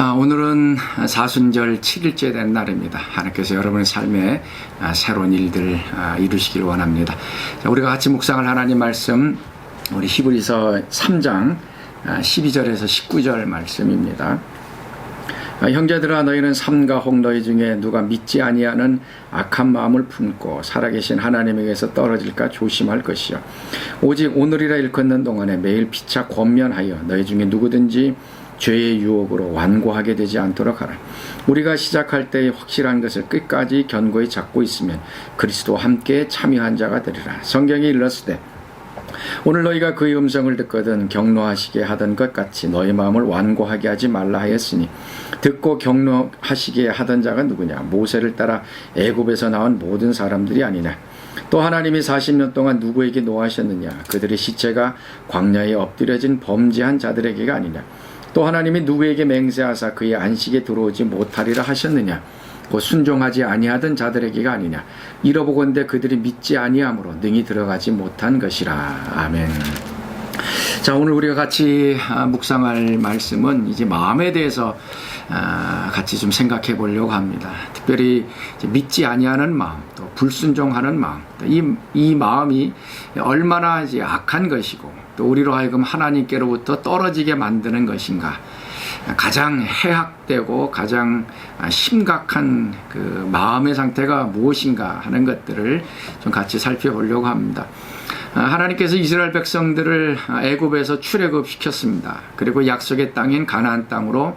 오늘은 사순절 7일째 된 날입니다. 하나님께서 여러분의 삶에 새로운 일들 이루시길 원합니다. 우리가 같이 묵상할 하나님 말씀, 우리 히브리서 3장 12절에서 19절 말씀입니다. 형제들아, 너희는 삼가 혹 너희 중에 누가 믿지 아니하는 악한 마음을 품고 살아계신 하나님에게서 떨어질까 조심할 것이요, 오직 오늘이라 일컫는 동안에 매일 피차 권면하여 너희 중에 누구든지 죄의 유혹으로 완고하게 되지 않도록 하라. 우리가 시작할 때의 확실한 것을 끝까지 견고히 잡고 있으면 그리스도와 함께 참여한 자가 되리라. 성경이 일렀으되 오늘 너희가 그의 음성을 듣거든 경노하시게 하던 것 같이 너희 마음을 완고하게 하지 말라 하였으니, 듣고 경노하시게 하던 자가 누구냐? 모세를 따라 애굽에서 나온 모든 사람들이 아니냐? 또 하나님이 40년 동안 누구에게 노하셨느냐? 그들의 시체가 광야에 엎드려진 범죄한 자들에게가 아니냐? 또 하나님이 누구에게 맹세하사 그의 안식에 들어오지 못하리라 하셨느냐? 곧 순종하지 아니하던 자들에게가 아니냐? 이러보건대 그들이 믿지 아니함으로 능히 들어가지 못한 것이라. 아멘. 자, 오늘 우리가 같이 묵상할 말씀은 이제 마음에 대해서 같이 좀 생각해 보려고 합니다. 특별히 이제 믿지 아니하는 마음, 또 불순종하는 마음, 이 마음이 얼마나 이제 악한 것이고, 또 우리로 하여금 하나님께로부터 떨어지게 만드는 것인가, 가장 해악되고 가장 심각한 그 마음의 상태가 무엇인가 하는 것들을 좀 같이 살펴보려고 합니다. 하나님께서 이스라엘 백성들을 애굽에서 출애굽시켰습니다. 그리고 약속의 땅인 가나안 땅으로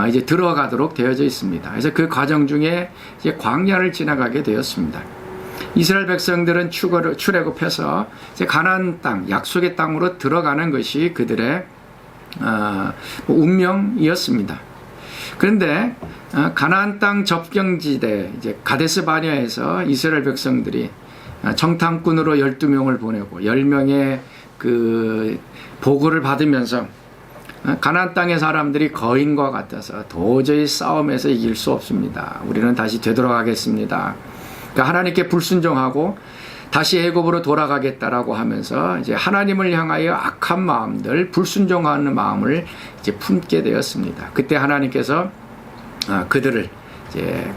이제 들어가도록 되어져 있습니다. 그래서 그 과정 중에 이제 광야를 지나가게 되었습니다. 이스라엘 백성들은 출애굽해서 이제 가나안 땅, 약속의 땅으로 들어가는 것이 그들의 운명이었습니다. 그런데 가나안 땅 접경지대 이제 가데스 바네아에서 이스라엘 백성들이 정탐꾼으로 12명을 보내고 10명의 그 보고를 받으면서 가나안 땅의 사람들이 거인과 같아서 도저히 싸움에서 이길 수 없습니다. 우리는 다시 되돌아가겠습니다. 그러니까 하나님께 불순종하고 다시 애굽으로 돌아가겠다라고 하면서 이제 하나님을 향하여 악한 마음들, 불순종하는 마음을 이제 품게 되었습니다. 그때 하나님께서 그들을 이제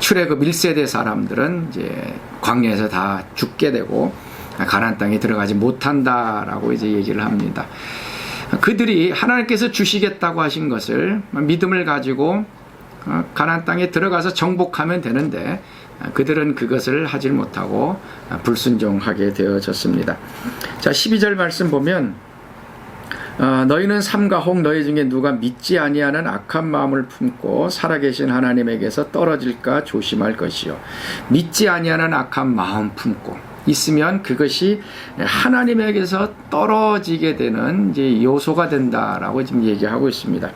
출애굽 1세대 사람들은 이제 광야에서 다 죽게 되고 가나안 땅에 들어가지 못한다라고 이제 얘기를 합니다. 그들이 하나님께서 주시겠다고 하신 것을 믿음을 가지고 가나안 땅에 들어가서 정복하면 되는데, 그들은 그것을 하지 못하고 불순종하게 되어졌습니다. 자, 12절 말씀 보면 너희는 삼가 혹 너희 중에 누가 믿지 아니하는 악한 마음을 품고 살아계신 하나님에게서 떨어질까 조심할 것이요, 믿지 아니하는 악한 마음 품고 있으면 그것이 하나님에게서 떨어지게 되는 이제 요소가 된다라고 지금 얘기하고 있습니다.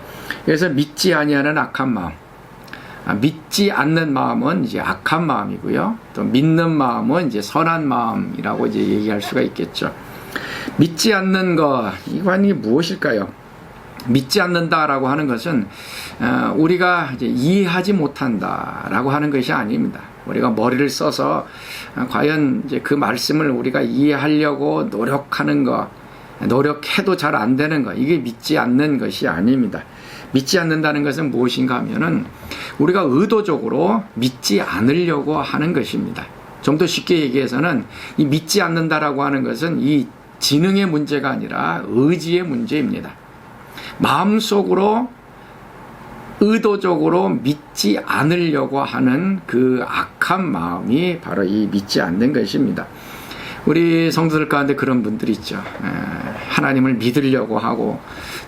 그래서 믿지 아니하는 악한 마음, 믿지 않는 마음은 이제 악한 마음이고요, 또 믿는 마음은 이제 선한 마음이라고 이제 얘기할 수가 있겠죠. 믿지 않는 것, 이관이 무엇일까요? 믿지 않는다라고 하는 것은 우리가 이제 이해하지 못한다라고 하는 것이 아닙니다. 우리가 머리를 써서 과연 이제 그 말씀을 우리가 이해하려고 노력하는 것, 노력해도 잘 안 되는 것, 이게 믿지 않는 것이 아닙니다. 믿지 않는다는 것은 무엇인가 하면은 우리가 의도적으로 믿지 않으려고 하는 것입니다. 좀 더 쉽게 얘기해서는 이 믿지 않는다라고 하는 것은 이 지능의 문제가 아니라 의지의 문제입니다. 마음속으로 의도적으로 믿지 않으려고 하는 그 악한 마음이 바로 이 믿지 않는 것입니다. 우리 성도들 가운데 그런 분들이 있죠. 하나님을 믿으려고 하고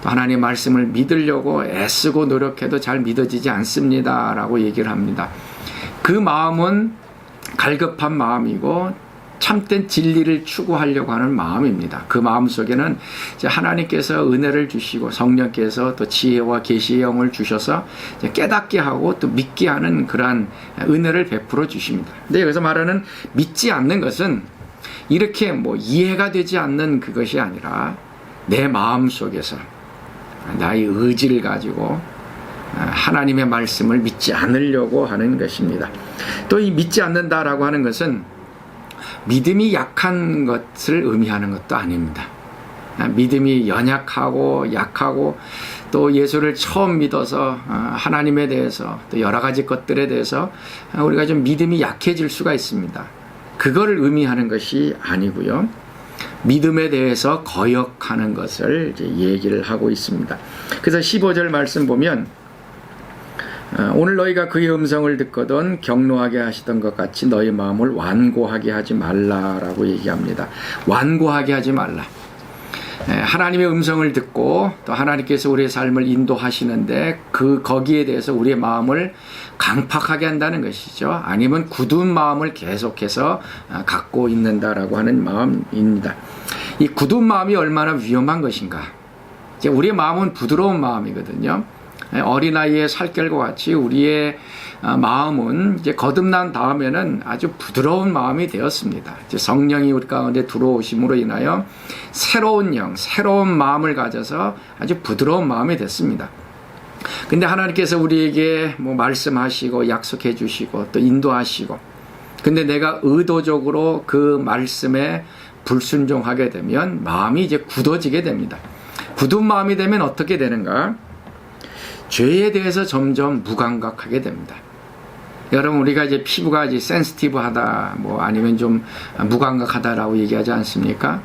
또 하나님의 말씀을 믿으려고 애쓰고 노력해도 잘 믿어지지 않습니다 라고 얘기를 합니다. 그 마음은 갈급한 마음이고 참된 진리를 추구하려고 하는 마음입니다. 그 마음 속에는 이제 하나님께서 은혜를 주시고 성령께서 또 지혜와 계시의 영을 주셔서 이제 깨닫게 하고 또 믿게 하는 그러한 은혜를 베풀어 주십니다. 근데 여기서 말하는 믿지 않는 것은 이렇게 뭐 이해가 되지 않는 그것이 아니라 내 마음 속에서 나의 의지를 가지고 하나님의 말씀을 믿지 않으려고 하는 것입니다. 또 이 믿지 않는다라고 하는 것은 믿음이 약한 것을 의미하는 것도 아닙니다. 믿음이 연약하고 약하고 또 예수를 처음 믿어서 하나님에 대해서 또 여러 가지 것들에 대해서 우리가 좀 믿음이 약해질 수가 있습니다. 그거를 의미하는 것이 아니고요. 믿음에 대해서 거역하는 것을 이제 얘기를 하고 있습니다. 그래서 15절 말씀 보면 오늘 너희가 그의 음성을 듣거든 경노하게 하시던 것 같이 너희 마음을 완고하게 하지 말라라고 얘기합니다. 완고하게 하지 말라. 하나님의 음성을 듣고 또 하나님께서 우리의 삶을 인도하시는데 거기에 대해서 우리의 마음을 강팍하게 한다는 것이죠. 아니면 굳은 마음을 계속해서 갖고 있는다라고 하는 마음입니다. 이 굳은 마음이 얼마나 위험한 것인가. 이제 우리의 마음은 부드러운 마음이거든요. 어린아이의 살결과 같이 우리의 마음은 이제 거듭난 다음에는 아주 부드러운 마음이 되었습니다. 이제 성령이 우리 가운데 들어오심으로 인하여 새로운 영, 새로운 마음을 가져서 아주 부드러운 마음이 됐습니다. 근데 하나님께서 우리에게 뭐 말씀하시고 약속해 주시고 또 인도하시고, 근데 내가 의도적으로 그 말씀에 불순종하게 되면 마음이 이제 굳어지게 됩니다. 굳은 마음이 되면 어떻게 되는가? 죄에 대해서 점점 무감각하게 됩니다. 여러분, 우리가 이제 피부가 이제 센시티브하다, 뭐 아니면 좀 무감각하다라고 얘기하지 않습니까?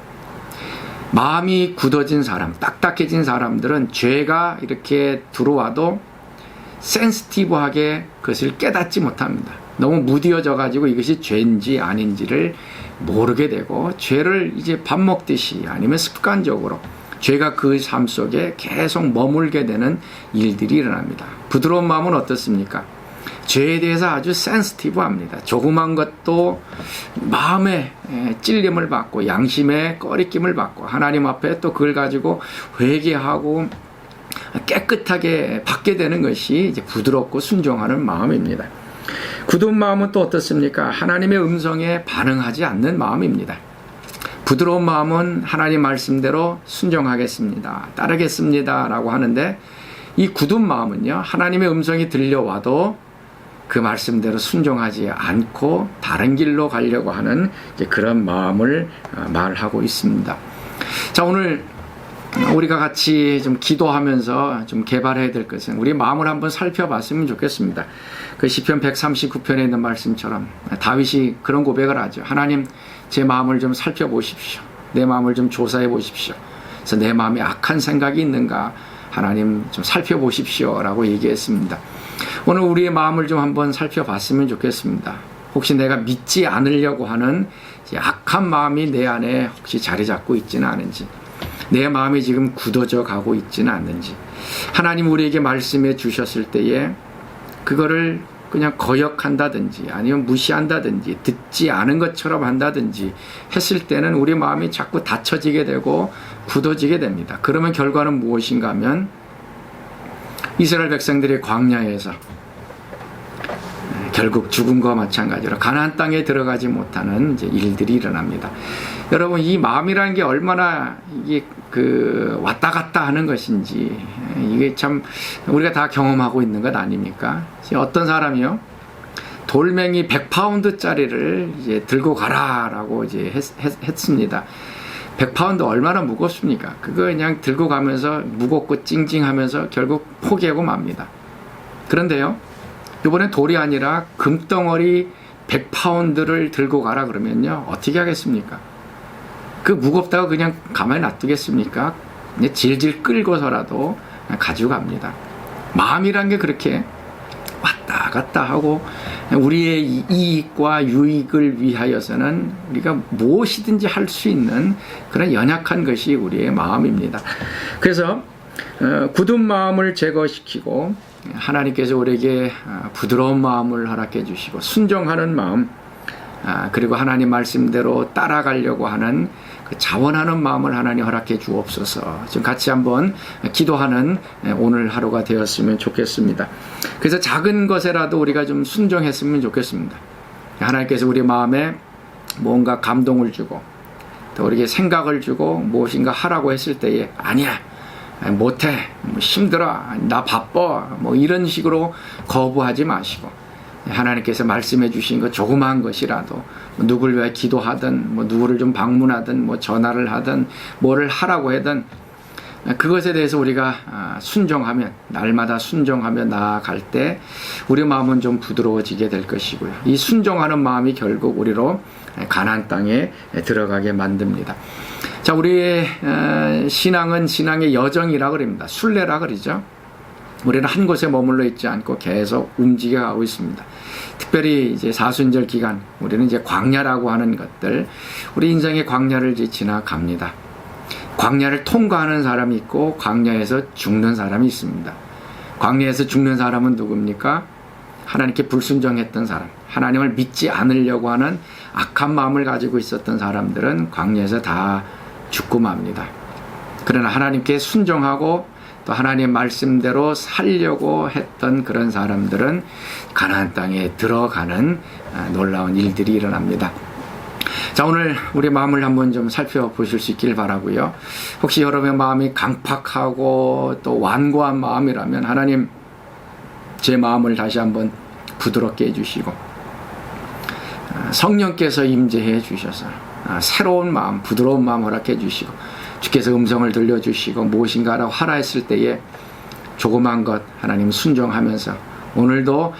마음이 굳어진 사람, 딱딱해진 사람들은 죄가 이렇게 들어와도 센시티브하게 그것을 깨닫지 못합니다. 너무 무디어져 가지고 이것이 죄인지 아닌지를 모르게 되고, 죄를 이제 밥 먹듯이 아니면 습관적으로 죄가 그 삶 속에 계속 머물게 되는 일들이 일어납니다. 부드러운 마음은 어떻습니까? 죄에 대해서 아주 센시티브합니다. 조그만 것도 마음에 찔림을 받고 양심에 꺼리낌을 받고 하나님 앞에 또 그걸 가지고 회개하고 깨끗하게 받게 되는 것이 이제 부드럽고 순종하는 마음입니다. 굳은 마음은 또 어떻습니까? 하나님의 음성에 반응하지 않는 마음입니다. 부드러운 마음은 하나님 말씀대로 순종하겠습니다, 따르겠습니다 라고 하는데, 이 굳은 마음은요, 하나님의 음성이 들려와도 그 말씀대로 순종하지 않고 다른 길로 가려고 하는 이제 그런 마음을 말하고 있습니다. 자, 오늘 우리가 같이 좀 기도하면서 좀 개발해야 될 것은 우리 마음을 한번 살펴봤으면 좋겠습니다. 그 시편 139편에 있는 말씀처럼 다윗이 그런 고백을 하죠. 하나님, 제 마음을 좀 살펴보십시오. 내 마음을 좀 조사해 보십시오. 그래서 내 마음에 악한 생각이 있는가 하나님 좀 살펴보십시오 라고 얘기했습니다. 오늘 우리의 마음을 좀 한번 살펴봤으면 좋겠습니다. 혹시 내가 믿지 않으려고 하는 악한 마음이 내 안에 혹시 자리 잡고 있지는 않은지, 내 마음이 지금 굳어져 가고 있지는 않는지, 하나님 우리에게 말씀해 주셨을 때에 그거를 그냥 거역한다든지 아니면 무시한다든지 듣지 않은 것처럼 한다든지 했을 때는 우리 마음이 자꾸 닫혀지게 되고 굳어지게 됩니다. 그러면 결과는 무엇인가 하면 이스라엘 백성들이 광야에서 결국 죽음과 마찬가지로 가나안 땅에 들어가지 못하는 이제 일들이 일어납니다. 여러분, 이 마음이라는 게 얼마나 이게 왔다 갔다 하는 것인지, 이게 참 우리가 다 경험하고 있는 것 아닙니까? 어떤 사람이요, 돌멩이 100파운드짜리를 이제 들고 가라라고 이제 했습니다. 100파운드 얼마나 무겁습니까? 그거 그냥 들고 가면서 무겁고 찡찡하면서 결국 포기하고 맙니다. 그런데요, 이번엔 돌이 아니라 금덩어리 100파운드를 들고 가라 그러면요, 어떻게 하겠습니까? 그 무겁다고 그냥 가만히 놔두겠습니까? 질질 끌고서라도 가지고 갑니다. 마음이란 게 그렇게 왔다 갔다 하고 우리의 이익과 유익을 위하여서는 우리가 무엇이든지 할 수 있는 그런 연약한 것이 우리의 마음입니다. 그래서 굳은 마음을 제거시키고 하나님께서 우리에게 부드러운 마음을 허락해 주시고 순종하는 마음, 그리고 하나님 말씀대로 따라가려고 하는 그 자원하는 마음을 하나님 허락해 주옵소서. 지금 같이 한번 기도하는 오늘 하루가 되었으면 좋겠습니다. 그래서 작은 것에라도 우리가 좀 순종했으면 좋겠습니다. 하나님께서 우리 마음에 뭔가 감동을 주고 또 우리에게 생각을 주고 무엇인가 하라고 했을 때에 아니야, 못해, 힘들어, 나 바빠, 뭐 이런 식으로 거부하지 마시고, 하나님께서 말씀해 주신 것 조그마한 것이라도 누구를 위해 기도하든 뭐 누구를 좀 방문하든 뭐 전화를 하든 뭐를 하라고 하든 그것에 대해서 우리가 순종하면, 날마다 순종하며 나아갈 때 우리 마음은 좀 부드러워지게 될 것이고요. 이 순종하는 마음이 결국 우리로 가나안 땅에 들어가게 만듭니다. 자, 우리의 신앙은 신앙의 여정이라 그럽니다. 순례라 그러죠. 우리는 한 곳에 머물러 있지 않고 계속 움직여가고 있습니다. 특별히 이제 사순절 기간, 우리는 이제 광야라고 하는 것들, 우리 인생의 광야를 이제 지나갑니다. 광야를 통과하는 사람이 있고 광야에서 죽는 사람이 있습니다. 광야에서 죽는 사람은 누굽니까? 하나님께 불순종했던 사람, 하나님을 믿지 않으려고 하는 악한 마음을 가지고 있었던 사람들은 광야에서 다 죽고 맙니다. 그러나 하나님께 순종하고 또 하나님의 말씀대로 살려고 했던 그런 사람들은 가나안 땅에 들어가는 놀라운 일들이 일어납니다. 자, 오늘 우리 마음을 한번 좀 살펴보실 수 있길 바라고요. 혹시 여러분의 마음이 강팍하고 또 완고한 마음이라면 하나님, 제 마음을 다시 한번 부드럽게 해주시고 성령께서 임재해 주셔서 새로운 마음, 부드러운 마음 허락해 주시고 주께서 음성을 들려주시고 무엇인가라고 하라 했을 때에 조그만 것 하나님 순종하면서 오늘도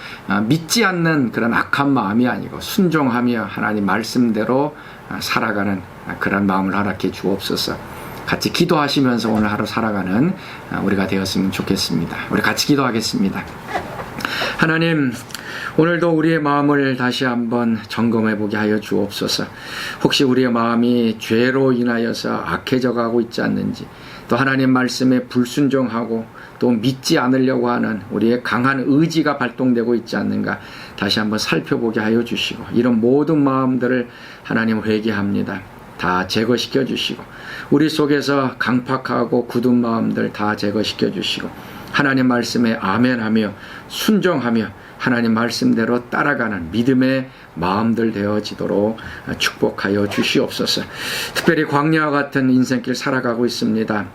믿지 않는 그런 악한 마음이 아니고 순종하며 하나님 말씀대로 살아가는 그런 마음을 허락해 주옵소서. 같이 기도하시면서 오늘 하루 살아가는 우리가 되었으면 좋겠습니다. 우리 같이 기도하겠습니다. 하나님, 오늘도 우리의 마음을 다시 한번 점검해 보게 하여 주옵소서. 혹시 우리의 마음이 죄로 인하여서 악해져 가고 있지 않는지, 또 하나님 말씀에 불순종하고 또 믿지 않으려고 하는 우리의 강한 의지가 발동되고 있지 않는가 다시 한번 살펴보게 하여 주시고, 이런 모든 마음들을 하나님 회개합니다. 다 제거시켜 주시고 우리 속에서 강팍하고 굳은 마음들 다 제거시켜 주시고 하나님 말씀에 아멘하며 순종하며 하나님 말씀대로 따라가는 믿음의 마음들 되어지도록 축복하여 주시옵소서. 특별히 광야와 같은 인생길 살아가고 있습니다.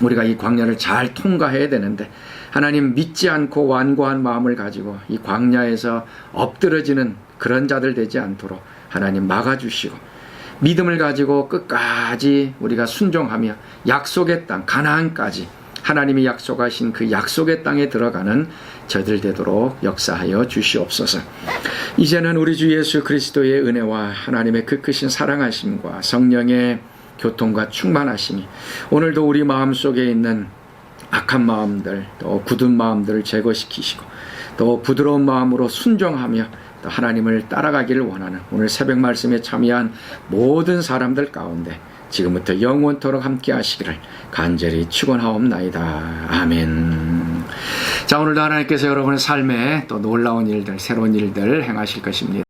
우리가 이 광야를 잘 통과해야 되는데 하나님 믿지 않고 완고한 마음을 가지고 이 광야에서 엎드러지는 그런 자들 되지 않도록 하나님 막아주시고 믿음을 가지고 끝까지 우리가 순종하며 약속의 땅 가나안까지 하나님이 약속하신 그 약속의 땅에 들어가는 저들 되도록 역사하여 주시옵소서. 이제는 우리 주 예수 그리스도의 은혜와 하나님의 그 크신 사랑하심과 성령의 교통과 충만하심이 오늘도 우리 마음속에 있는 악한 마음들 또 굳은 마음들을 제거시키시고 또 부드러운 마음으로 순종하며 또 하나님을 따라가기를 원하는 오늘 새벽 말씀에 참여한 모든 사람들 가운데 지금부터 영원토록 함께 하시기를 간절히 축원하옵나이다. 아멘. 자, 오늘도 하나님께서 여러분의 삶에 또 놀라운 일들, 새로운 일들 행하실 것입니다.